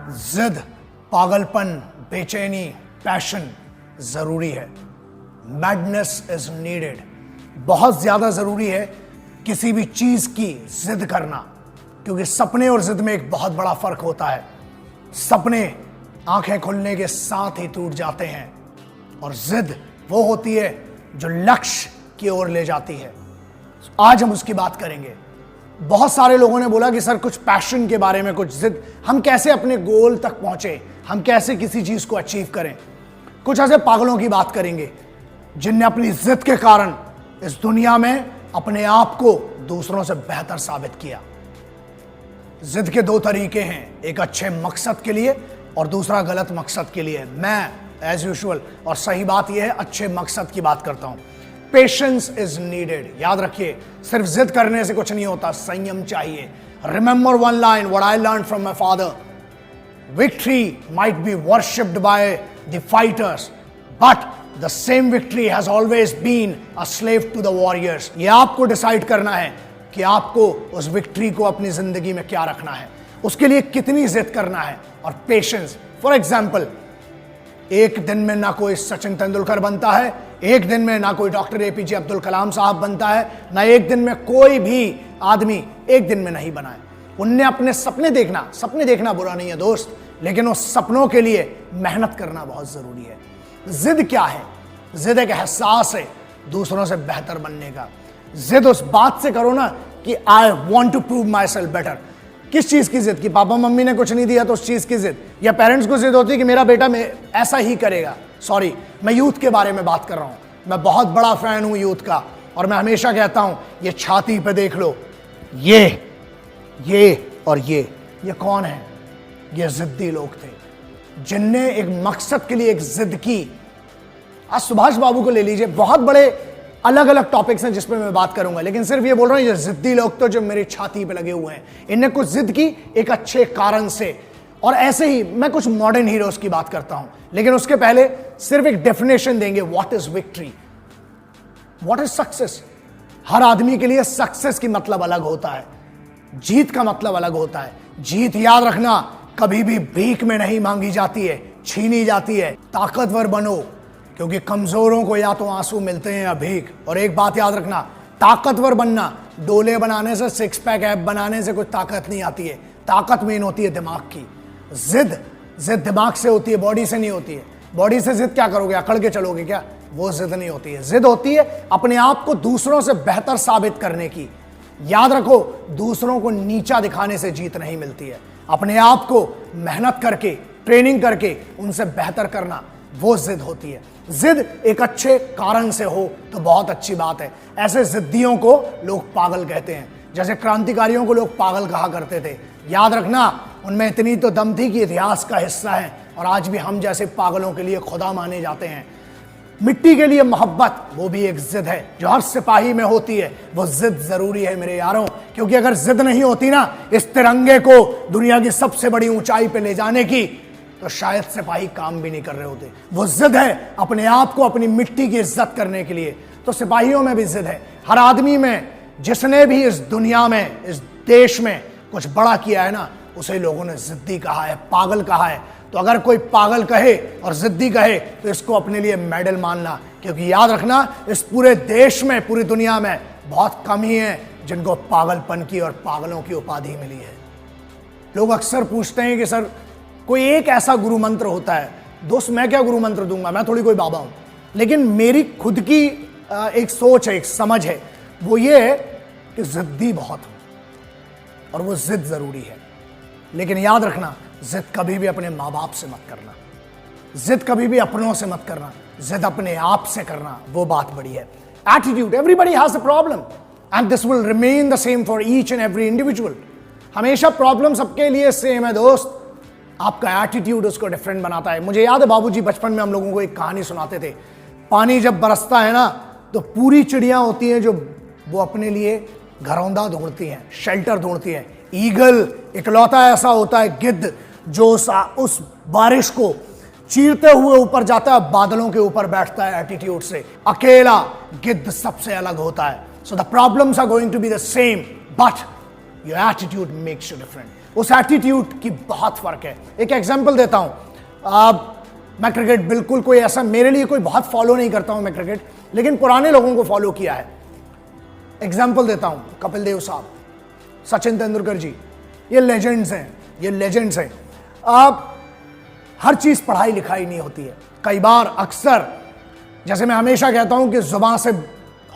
जिद, पागलपन, बेचैनी, पैशन जरूरी है। Madness is needed. बहुत ज्यादा जरूरी है किसी भी चीज की जिद करना, क्योंकि सपने और जिद में एक बहुत बड़ा फर्क होता है। सपने आंखें खुलने के साथ ही टूट जाते हैं और जिद वो होती है जो लक्ष्य की ओर ले जाती है। आज हम उसकी बात करेंगे। बहुत सारे लोगों ने बोला कि सर कुछ पैशन के बारे में, कुछ जिद, हम कैसे अपने गोल तक पहुंचे, हम कैसे किसी चीज को अचीव करें। कुछ ऐसे पागलों की बात करेंगे जिनने अपनी जिद के कारण इस दुनिया में अपने आप को दूसरों से बेहतर साबित किया। जिद के दो तरीके हैं, एक अच्छे मकसद के लिए और दूसरा गलत मकसद के लिए। मैं एज यूजुअल और सही बात यह है, अच्छे मकसद की बात करता हूं। Patience is needed. याद रखिए, सिर्फ जिद करने से कुछ नहीं होता, संयम चाहिए। Remember one line what I learn from my father, victory might be worshipped by the fighters but the same victory has always been a slave to the warriors. ये आपको डिसाइड करना है कि आपको उस विक्ट्री को अपनी जिंदगी में क्या रखना है, उसके लिए कितनी जिद करना है। और पेशेंस, फॉर एग्जाम्पल, एक दिन में ना कोई सचिन तेंदुलकर बनता है, एक दिन में ना कोई डॉक्टर एपीजे अब्दुल कलाम साहब बनता है, ना एक दिन में कोई भी आदमी एक दिन में नहीं बना है। उनने अपने सपने देखना बुरा नहीं है दोस्त, लेकिन उस सपनों के लिए मेहनत करना बहुत जरूरी है। जिद क्या है? जिद एक एहसास है दूसरों से बेहतर बनने का। जिद उस बात से करो ना कि I want to prove myself better. किस चीज की जिद? कि पापा मम्मी ने कुछ नहीं दिया तो उस चीज की जिद, या पेरेंट्स को जिद होती है कि मेरा बेटा ऐसा ही करेगा। सॉरी, मैं यूथ के बारे में बात कर रहा हूं। मैं बहुत बड़ा फैन हूं यूथ का, और मैं हमेशा कहता हूं ये छाती पे देख लो, ये और ये कौन है? ये जिद्दी लोग थे जिनने एक मकसद के लिए एक जिद की। आज सुभाष बाबू को ले लीजिए, बहुत बड़े अलग अलग टॉपिक्स हैं जिसपे मैं बात करूंगा, लेकिन सिर्फ ये बोल रहा हूं ये जिद्दी लोग तो जो मेरी छाती पे लगे हुए हैं, इनने कुछ जिद की एक अच्छे कारण से। और ऐसे ही मैं कुछ मॉडर्न हीरोज की बात करता हूं, लेकिन उसके पहले सिर्फ एक डेफिनेशन देंगे, what is victory, what is success. हर आदमी के लिए सक्सेस की मतलब अलग होता है, जीत का मतलब अलग होता है। जीत, याद रखना, कभी भी भीख में नहीं मांगी जाती है, छीनी जाती है। ताकतवर बनो, क्योंकि कमजोरों को या तो आंसू मिलते हैं या भीख। और एक बात याद रखना, ताकतवर बनना, डोले बनाने से, सिक्स पैक ऐप बनाने से कुछ ताकत नहीं आती है। ताकत मेन होती है दिमाग की। जिद दिमाग से होती है, बॉडी से नहीं होती है। बॉडी से जिद क्या करोगे? अकड़ के चलोगे क्या? वो जिद नहीं होती है। जिद होती है अपने आप को दूसरों से बेहतर साबित करने की। याद रखो, दूसरों को नीचा दिखाने से जीत नहीं मिलती है। अपने आप को मेहनत करके, ट्रेनिंग करके उनसे बेहतर करना, वो जिद होती है। जिद एक अच्छे कारण से हो तो बहुत अच्छी बात है। ऐसे जिद्दियों को लोग पागल कहते हैं, जैसे क्रांतिकारियों को लोग पागल कहा करते थे। याद रखना, उनमें इतनी तो दम थी कि इतिहास का हिस्सा है, और आज भी हम जैसे पागलों के लिए खुदा माने जाते हैं। मिट्टी के लिए मोहब्बत, वो भी एक जिद है जो हर सिपाही में होती है। वो जिद जरूरी है मेरे यारों, क्योंकि अगर जिद नहीं होती ना इस तिरंगे को दुनिया की सबसे बड़ी ऊंचाई पे ले जाने की, तो शायद सिपाही काम भी नहीं कर रहे होते। वो जिद है अपने आप को, अपनी मिट्टी की इज्जत करने के लिए। तो सिपाहियों में भी जिद है, हर आदमी में। जिसने भी इस दुनिया में, इस देश में कुछ बड़ा किया है ना, उसे लोगों ने जिद्दी कहा है, पागल कहा है। तो अगर कोई पागल कहे और जिद्दी कहे तो इसको अपने लिए मेडल मानना, क्योंकि याद रखना, इस पूरे देश में, पूरी दुनिया में बहुत कम ही है जिनको पागलपन की और पागलों की उपाधि मिली है। लोग अक्सर पूछते हैं कि सर कोई एक ऐसा गुरु मंत्र होता है। दोस्त, मैं क्या गुरु मंत्र दूंगा, मैं थोड़ी कोई बाबा हूं। लेकिन मेरी खुद की एक सोच है, एक समझ है, वो ये है कि जिद्दी बहुत हो, और वो जिद जरूरी है। लेकिन याद रखना, जिद कभी भी अपने माँ बाप से मत करना, जिद कभी भी अपनों से मत करना, जिद अपने आप से करना, वो बात बड़ी है। Attitude, everybody has a problem and this will remain the same for each and every individual. हमेशा प्रॉब्लम सबके लिए सेम है दोस्त, आपका एटीट्यूड उसको डिफरेंट बनाता है। मुझे याद है बाबूजी बचपन में हम लोगों को एक कहानी सुनाते थे। पानी जब बरसता है ना, तो पूरी चिड़ियां होती हैं जो वो अपने लिए घरौंदा ढूंढती हैं, शेल्टर ढूंढती हैं। ईगल इकलौता ऐसा होता है, गिद्ध, जो उस बारिश को चीरते हुए ऊपर जाता है, बादलों के ऊपर बैठता है एटीट्यूड से। अकेला गिद्ध सबसे अलग होता है। So the problems are going to be the same, but your attitude makes you different. उस एटीट्यूड की बहुत फर्क है। एक एग्जांपल देता हूं, मैं क्रिकेट बिल्कुल कोई ऐसा मेरे लिए कोई बहुत फॉलो नहीं करता हूं मैं क्रिकेट, लेकिन पुराने लोगों को फॉलो किया है। एग्जांपल देता हूं, कपिल देव साहब, सचिन तेंदुलकर जी, ये लेजेंड्स हैं, ये लेजेंड्स हैं। आप हर चीज पढ़ाई लिखाई नहीं होती है। कई बार अक्सर, जैसे मैं हमेशा कहता हूं कि जुबान से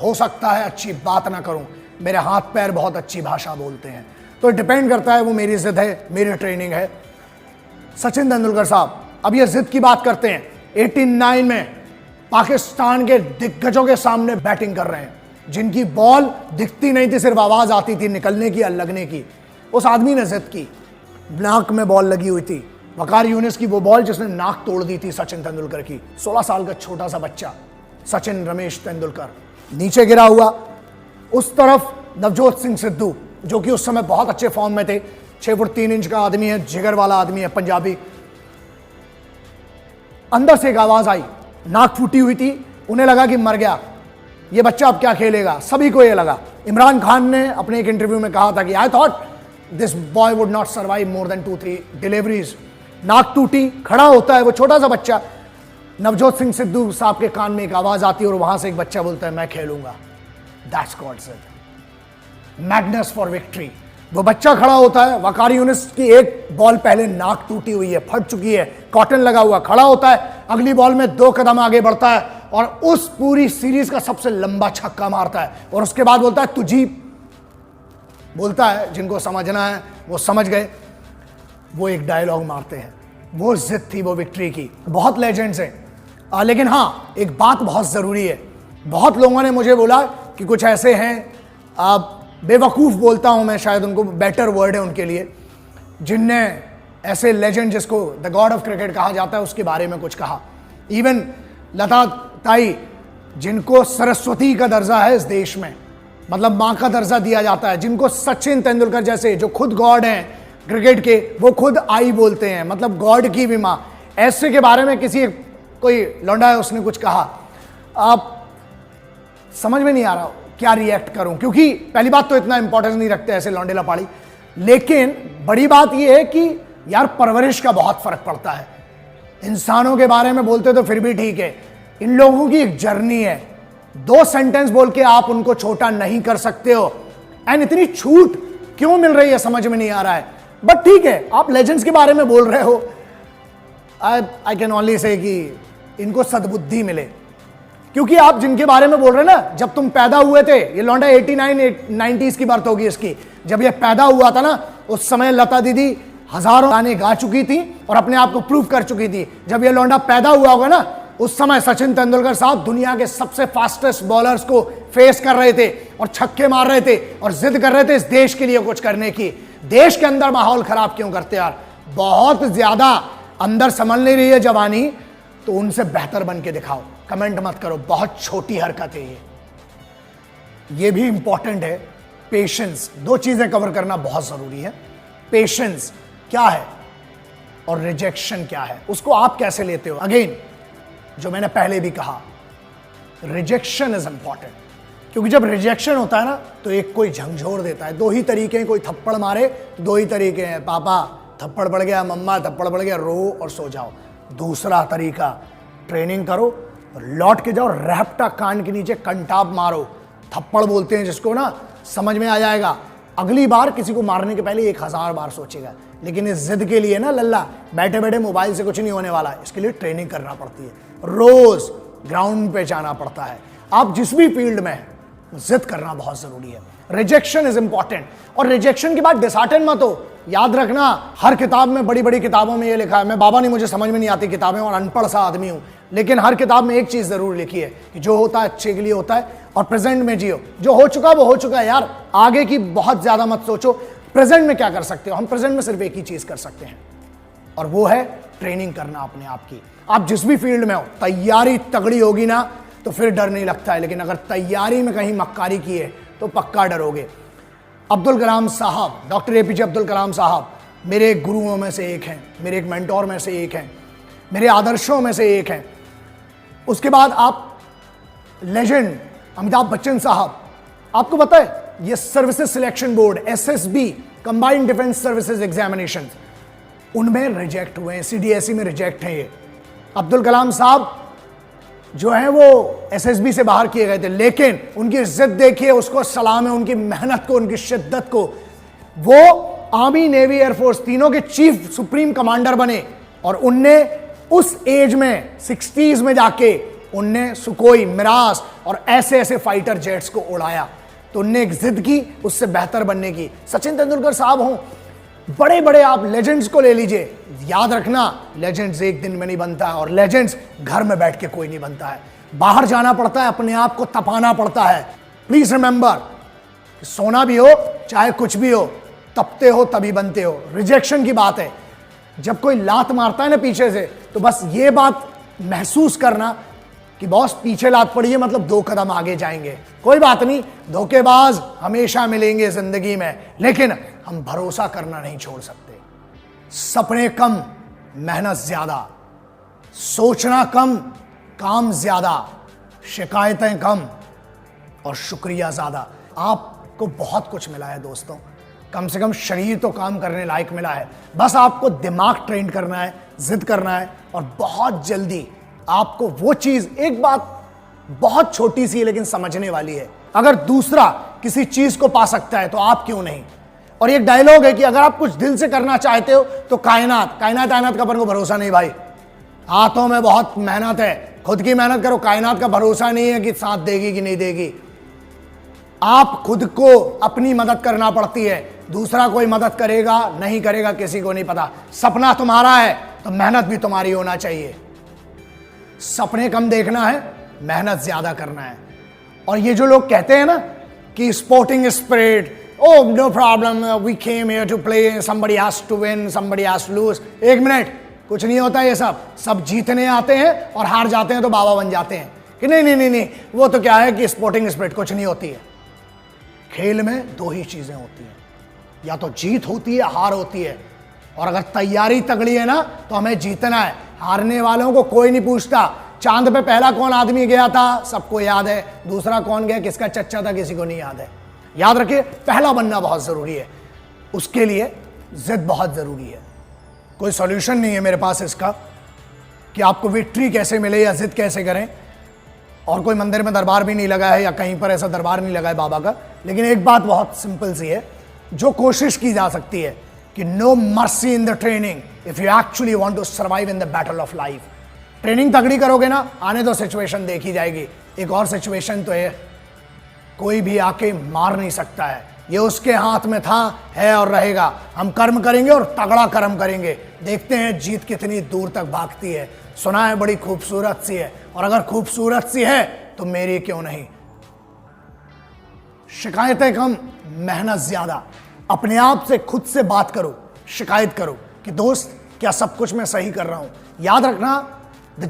हो सकता है अच्छी बात ना करूं, मेरे हाथ पैर बहुत अच्छी भाषा बोलते हैं, तो डिपेंड करता है, वो मेरी जिद है, मेरी ट्रेनिंग है। सचिन तेंदुलकर साहब अब ये जिद की बात करते हैं, 89 में पाकिस्तान के दिग्गजों के सामने बैटिंग कर रहे हैं, जिनकी बॉल दिखती नहीं थी, सिर्फ आवाज आती थी निकलने की या लगने की। उस आदमी ने जिद की, नाक में बॉल लगी हुई थी, वकार यूनिस की वो बॉल जिसने नाक तोड़ दी थी सचिन तेंदुलकर की। 16 साल का छोटा सा बच्चा सचिन रमेश तेंदुलकर नीचे गिरा हुआ, उस तरफ नवजोत सिंह सिद्धू जो कि उस समय बहुत अच्छे फॉर्म में थे, 6 फुट 3 इंच का आदमी है, जिगर वाला आदमी है, पंजाबी। अंदर से एक आवाज आई, नाक फूटी हुई थी, उन्हें लगा कि मर गया ये बच्चा, अब क्या खेलेगा, सभी को ये लगा। इमरान खान ने अपने एक इंटरव्यू में कहा था कि I thought this boy would not survive more than 2-3 deliveries. नाक टूटी, खड़ा होता है वो छोटा सा बच्चा, नवजोत सिंह सिद्धू साहब के कान में एक आवाज आती है और वहां से एक बच्चा बोलता है मैं खेलूंगा। That's God said, मैग्नेस for victory. वो बच्चा खड़ा होता है, वकार यूनिस की एक बॉल पहले नाक टूटी हुई है, फट चुकी है, कॉटन लगा हुआ, खड़ा होता है, अगली बॉल में 2 कदम आगे बढ़ता है और उस पूरी सीरीज का सबसे लंबा छक्का मारता है और उसके बाद बोलता है तुझी, बोलता है, जिनको समझना है वो समझ गए, वो एक डायलॉग मारते हैं। वो जिद थी वो विक्ट्री की। बहुत लेजेंड्स हैं, लेकिन हाँ एक बात बहुत जरूरी है, बहुत लोगों ने मुझे बोला कि कुछ ऐसे हैं, बेवकूफ़ बोलता हूं मैं, शायद उनको बेटर वर्ड है उनके लिए, जिनने ऐसे लेजेंड जिसको द गॉड ऑफ क्रिकेट कहा जाता है उसके बारे में कुछ कहा। इवन लता ताई, जिनको सरस्वती का दर्जा है इस देश में, मतलब माँ का दर्जा दिया जाता है, जिनको सचिन तेंदुलकर जैसे जो खुद गॉड हैं क्रिकेट के, वो खुद आई बोलते हैं, मतलब गॉड की भी माँ, ऐसे के बारे में किसी कोई लौंडा है उसने कुछ कहा, आप समझ में नहीं आ रहा क्या रिएक्ट करूं, क्योंकि पहली बात तो इतना इंपॉर्टेंस नहीं रखते ऐसे लौंडे लपाड़ी, लेकिन बड़ी बात यह है कि यार परवरिश का बहुत फर्क पड़ता है। इंसानों के बारे में बोलते तो फिर भी ठीक है, इन लोगों की एक जर्नी है, 2 सेंटेंस बोल के आप उनको छोटा नहीं कर सकते हो। एंड इतनी छूट क्यों मिल रही है समझ में नहीं आ रहा है, बट ठीक है, आप लेजेंड्स के बारे में बोल रहे हो, आई कैन ओनली से कि इनको सद्बुद्धि मिले, क्योंकि आप जिनके बारे में बोल रहे हैं ना, जब तुम पैदा हुए थे, ये लौंडा 89-90s की बर्थ होगी इसकी, जब ये पैदा हुआ था ना, उस समय लता दीदी हजारों गाने गा चुकी थी और अपने आप को प्रूव कर चुकी थी। जब ये लौंडा पैदा हुआ होगा ना, उस समय सचिन तेंदुलकर साहब दुनिया के सबसे फास्टेस्ट बॉलर्स को फेस कर रहे थे और छक्के मार रहे थे और जिद कर रहे थे इस देश के लिए कुछ करने की। देश के अंदर माहौल खराब क्यों करते यार, बहुत ज्यादा अंदर संभल नहीं रही है जवानी, तो उनसे बेहतर बन के दिखाओ, कमेंट मत करो, बहुत छोटी हरकत है ये भी इंपॉर्टेंट है। पेशेंस, 2 चीजें कवर करना बहुत जरूरी है। पेशेंस क्या है और रिजेक्शन क्या है, उसको आप कैसे लेते हो। अगेन जो मैंने पहले भी कहा, रिजेक्शन इज इंपॉर्टेंट, क्योंकि जब रिजेक्शन होता है ना तो एक कोई झंझोर देता है। 2 ही तरीके हैं, कोई थप्पड़ मारे, 2 ही तरीके हैं, पापा थप्पड़ पड़ गया, मम्मा थप्पड़ पड़ गया, रो और सो जाओ। दूसरा तरीका, ट्रेनिंग करो, लौट के जाओ, रैप्टा कान के नीचे कंटाप मारो, थप्पड़ बोलते हैं जिसको ना, समझ में आ जाएगा। अगली बार किसी को मारने के पहले 1000 बार सोचेगा। लेकिन इस जिद के लिए ना लल्ला, बैठे बैठे मोबाइल से कुछ नहीं होने वाला, इसके लिए ट्रेनिंग करना पड़ती है, रोज ग्राउंड पे जाना पड़ता है। आप जिस भी फील्ड में हैं, जिद करना बहुत जरूरी है। रिजेक्शन इज इंपॉर्टेंट, और रिजेक्शन के बाद डिसहार्टन मत हो। याद रखना, हर किताब में, बड़ी बड़ी किताबों में ये लिखा है, मैं बाबा नहीं, मुझे समझ में नहीं आती किताबें और अनपढ़ सा आदमी हूं, लेकिन हर किताब में एक चीज जरूर लिखी है कि जो होता है अच्छे के लिए होता है और प्रेजेंट में जियो। जो हो चुका वो हो चुका है यार, आगे की बहुत ज्यादा मत सोचो, प्रेजेंट में क्या कर सकते हो। हम प्रेजेंट में सिर्फ एक ही चीज कर सकते हैं और वो है ट्रेनिंग करना अपने आप की। आप जिस भी फील्ड में हो, तैयारी तगड़ी होगी ना तो फिर डर नहीं लगता है, लेकिन अगर तैयारी में कहीं मक्कारी की है तो पक्का डरोगे। अब्दुल कलाम साहब, डॉक्टर एपीजे अब्दुल कलाम साहब मेरे गुरुओं में से एक हैं, मेरे एक मेंटोर में से एक हैं, मेरे आदर्शों में से एक हैं। उसके बाद आप लेजेंड अमिताभ बच्चन साहब, आपको पता है ये services selection board SSB combined defence services examination, उनमें रिजेक्ट हुए हैं, सीडीएसई में रिजेक्ट हैं ये। अब्दुल कलाम साहब जो है वो एसएसबी से बाहर किए गए थे, लेकिन उनकी इज्जत देखिए, उसको सलाम है, उनकी मेहनत को, उनकी शिद्दत को। वो आर्मी, नेवी, एयरफोर्स तीनों के चीफ सुप्रीम कमांडर बने और उनने उस एज में 60s में जाके उनने सुकोई, मिरास और ऐसे ऐसे फाइटर जेट्स को उड़ाया। तो उनने एक जिद की उससे बेहतर बनने की। सचिन तेंदुलकर साहब हों, बड़े बड़े आप लेजेंड्स को ले लीजिए, याद रखना लेजेंड्स एक दिन में नहीं बनता है और लेजेंड्स घर में बैठ के कोई नहीं बनता है, बाहर जाना पड़ता है, अपने आप को तपाना पड़ता है। प्लीज रिमेंबर, सोना भी हो चाहे कुछ भी हो, तपते हो तभी बनते हो। रिजेक्शन की बात है, जब कोई लात मारता है ना पीछे से, तो बस ये बात महसूस करना कि बॉस पीछे लात पड़ी है, मतलब 2 कदम आगे जाएंगे। कोई बात नहीं, धोखेबाज हमेशा मिलेंगे जिंदगी में, लेकिन हम भरोसा करना नहीं छोड़ सकते। सपने कम, मेहनत ज्यादा, सोचना कम, काम ज्यादा, शिकायतें कम और शुक्रिया ज्यादा। आपको बहुत कुछ मिला है दोस्तों, कम से कम शरीर तो काम करने लायक मिला है। बस आपको दिमाग ट्रेन करना है, जिद करना है और बहुत जल्दी आपको वो चीज, एक बात बहुत छोटी सी है लेकिन समझने वाली है, अगर दूसरा किसी चीज को पा सकता है तो आप क्यों नहीं। और एक डायलॉग है कि अगर आप कुछ दिल से करना चाहते हो तो कायनात का अपन को भरोसा नहीं भाई, हाथों में बहुत मेहनत है, खुद की मेहनत करो, कायनात का भरोसा नहीं है कि साथ देगी कि नहीं देगी। आप खुद को अपनी मदद करना पड़ती है, दूसरा कोई मदद करेगा नहीं करेगा किसी को नहीं पता। सपना तुम्हारा है तो मेहनत भी तुम्हारी होना चाहिए। सपने कम देखना है, मेहनत ज्यादा करना है। और ये जो लोग कहते हैं ना कि sporting spirit, oh no problem, we came here to play, somebody has to win, somebody has to lose। एक मिनट, कुछ नहीं होता ये सब जीतने आते हैं और हार जाते हैं तो बाबा बन जाते हैं कि नहीं नहीं नहीं नहीं, वो तो क्या है कि स्पोर्टिंग स्पिरिट कुछ नहीं होती है। खेल में 2 ही चीजें होती हैं, या तो जीत होती है, हार होती है। और अगर तैयारी तगड़ी है ना तो हमें जीतना है। हारने वालों को कोई नहीं पूछता। चांद पे पहला कौन आदमी गया था सबको याद है, दूसरा कौन गया, किसका चच्चा था, किसी को नहीं याद है। याद रखिए, पहला बनना बहुत जरूरी है, उसके लिए जिद बहुत जरूरी है। कोई सॉल्यूशन नहीं है मेरे पास इसका कि आपको विक्ट्री कैसे मिले या जिद कैसे करें, और कोई मंदिर में दरबार भी नहीं लगा है या कहीं पर ऐसा दरबार नहीं लगा है बाबा का। लेकिन एक बात बहुत सिंपल सी है जो कोशिश की जा सकती है कि no mercy in the training if you actually want to survive in the battle of life. Training तगड़ी करोगे ना, आने तो सिचुएशन देखी जाएगी। एक और सिचुएशन तो है, कोई भी आके मार नहीं सकता है, ये उसके हाथ में था, है और रहेगा। हम कर्म करेंगे और तगड़ा कर्म करेंगे, देखते हैं जीत कितनी दूर तक भागती है। सुना है बड़ी खूबसूरत सी है, और अगर खूबसूरत सी है तो मेरी क्यों नहीं। शिकायतें कम, मेहनत ज्यादा। अपने आप से खुद से बात करो, शिकायत करो कि दोस्त क्या सब कुछ मैं सही कर रहा हूं। याद रखना, the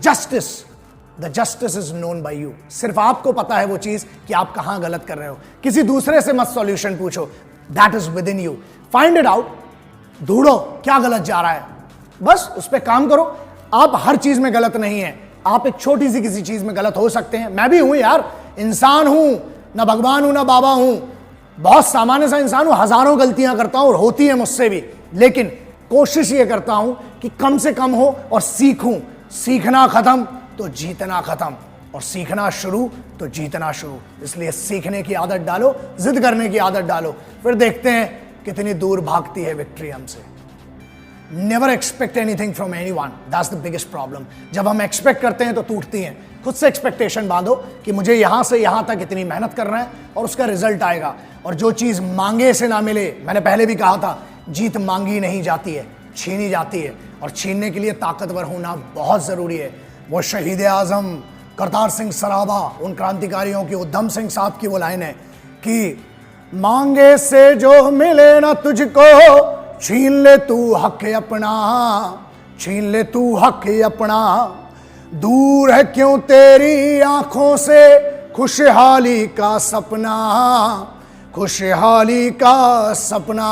justice is known by you. सिर्फ आपको पता है वो चीज कि आप कहां गलत कर रहे हो। किसी दूसरे से मत सॉल्यूशन पूछो, that is with in you. Find it out, ढूंढो क्या गलत जा रहा है, बस उस पर काम करो। आप हर चीज में गलत नहीं है, आप एक छोटी सी किसी चीज में गलत हो सकते हैं। मैं भी हूं यार, इंसान हूं, ना भगवान हूं ना बाबा हूं, बहुत सामान्य सा इंसान हूं, हजारों गलतियां करता हूं और होती है मुझसे भी। लेकिन कोशिश ये करता हूं कि कम से कम हो और सीखूं। सीखना खत्म तो जीतना खत्म, और सीखना शुरू तो जीतना शुरू। इसलिए सीखने की आदत डालो, जिद करने की आदत डालो, फिर देखते हैं कितनी दूर भागती है विक्ट्री हमसे। Never expect anything from anyone, that's the biggest problem. जब हम एक्सपेक्ट करते हैं तो टूटती हैं। खुद से एक्सपेक्टेशन बांधो कि मुझे यहां से यहां तक इतनी मेहनत करना है और उसका रिजल्ट आएगा। और जो चीज मांगे से ना मिले, मैंने पहले भी कहा था, जीत मांगी नहीं जाती है, छीनी जाती है, और छीनने के लिए ताकतवर होना बहुत जरूरी है। वो शहीद आजम करतार सिंह सराभा, उन क्रांतिकारियों की, उधम सिंह साहब की वो लाइन है कि मांगे से जो मिले ना तुझको, छीन ले तू हक अपना, छीन ले तू हक अपना। दूर है क्यों तेरी आंखों से खुशहाली का सपना, खुशहाली का सपना।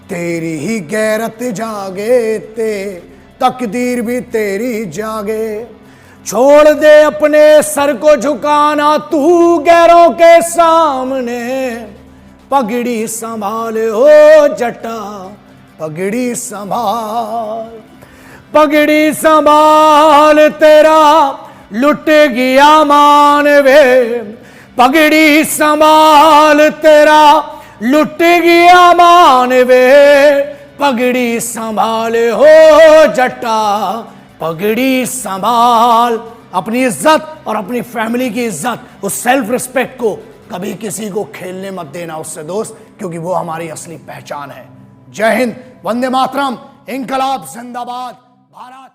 तेरी ही गैरत जागे ते, तकदीर भी तेरी जागे। छोड़ दे अपने सर को झुकाना तू गैरों के सामने, पगड़ी संभाल ओ जटा, पगड़ी संभाल, पगड़ी संभाल तेरा लुट गया मान वे, पगड़ी संभाल तेरा लुट गया मान वे, पगड़ी संभाल हो जटा, पगड़ी संभाल। अपनी इज्जत और अपनी फैमिली की इज्जत, उस सेल्फ रिस्पेक्ट को कभी किसी को खेलने मत देना उससे दोस्त, क्योंकि वो हमारी असली पहचान है। जय हिंद, वंदे मातरम, इंकलाब जिंदाबाद, भारत।